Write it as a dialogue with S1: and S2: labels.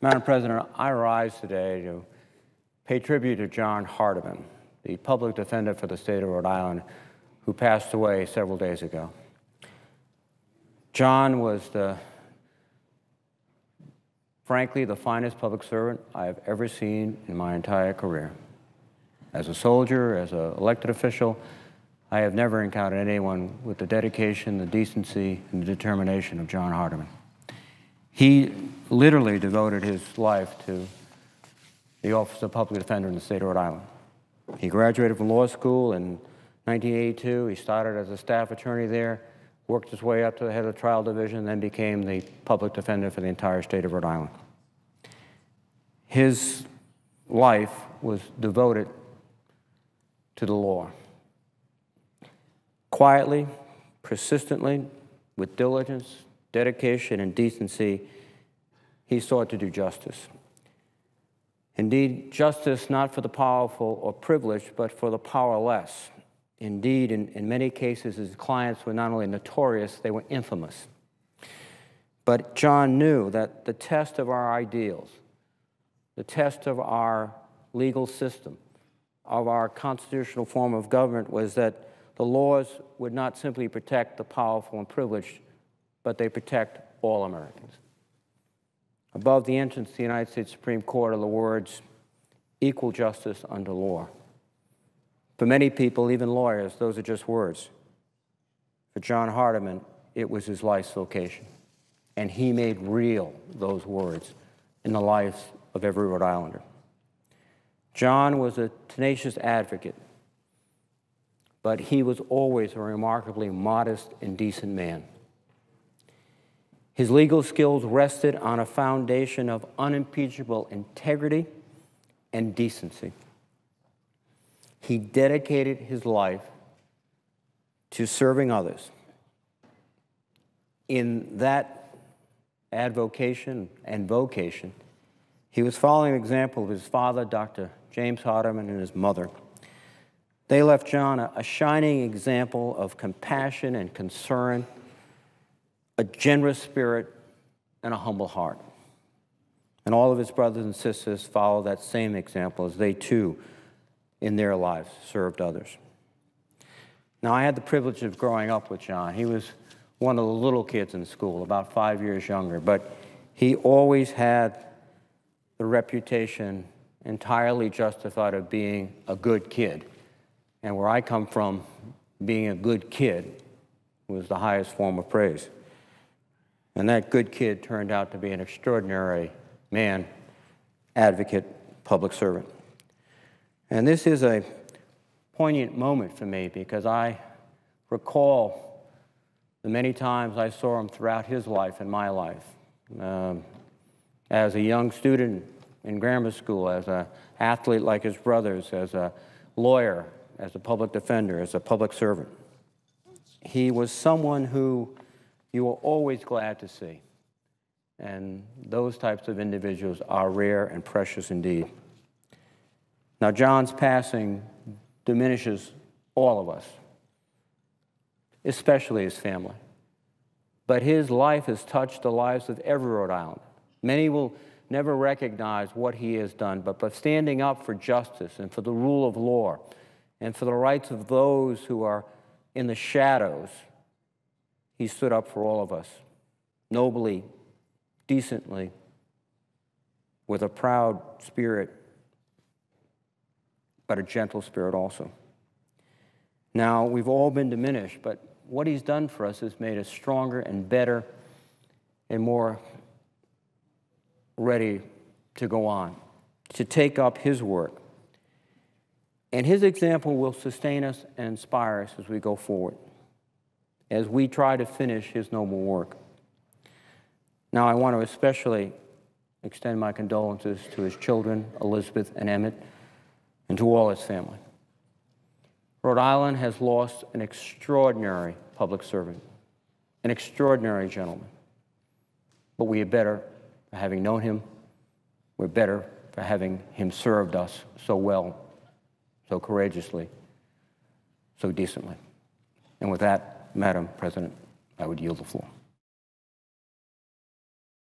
S1: Madam President, I rise today to pay tribute to John Hardiman, the public defender for the state of Rhode Island, who passed away several days ago. John was frankly, the finest public servant I have ever seen in my entire career. As a soldier, as an elected official, I have never encountered anyone with the dedication, the decency, and the determination of John Hardiman. He literally devoted his life to the Office of Public Defender in the state of Rhode Island. He graduated from law school in 1982. He started as a staff attorney there, worked his way up to the head of the trial division, then became the public defender for the entire state of Rhode Island. His life was devoted to the law. Quietly, persistently, with diligence, dedication, and decency, he sought to do justice. Indeed, justice not for the powerful or privileged, but for the powerless. Indeed, in many cases, his clients were not only notorious, they were infamous. But John knew that the test of our ideals, the test of our legal system, of our constitutional form of government was that the laws would not simply protect the powerful and privileged, but they protect all Americans. Above the entrance to the United States Supreme Court are the words, "equal justice under law." For many people, even lawyers, those are just words. For John Hardiman, it was his life's vocation, and he made real those words in the lives of every Rhode Islander. John was a tenacious advocate, but he was always a remarkably modest and decent man. His legal skills rested on a foundation of unimpeachable integrity and decency. He dedicated his life to serving others. In that advocation and vocation, he was following an example of his father, Dr. James Hardiman, and his mother. They left John a shining example of compassion and concern, a generous spirit, and a humble heart. And all of his brothers and sisters followed that same example as they too, in their lives, served others. Now, I had the privilege of growing up with John. He was one of the little kids in school, about 5 years younger, but he always had the reputation entirely justified of being a good kid. And where I come from, being a good kid was the highest form of praise. And that good kid turned out to be an extraordinary man, advocate, public servant. And this is a poignant moment for me because I recall the many times I saw him throughout his life and my life. As a young student in grammar school, as an athlete like his brothers, as a lawyer, as a public defender, as a public servant. He was someone who you were always glad to see. And those types of individuals are rare and precious indeed. Now, John's passing diminishes all of us, especially his family. But his life has touched the lives of every Rhode Islander. Many will never recognize what he has done, but by standing up for justice and for the rule of law and for the rights of those who are in the shadows, he stood up for all of us, nobly, decently, with a proud spirit, but a gentle spirit also. Now, we've all been diminished, but what he's done for us has made us stronger and better and more ready to go on, to take up his work. And his example will sustain us and inspire us as we go forward, as we try to finish his noble work. Now, I want to especially extend my condolences to his children, Elizabeth and Emmett, and to all his family. Rhode Island has lost an extraordinary public servant, an extraordinary gentleman. But we are better for having known him. We're better for having him served us so well, so courageously, so decently. And with that, Madam President, I would yield the floor.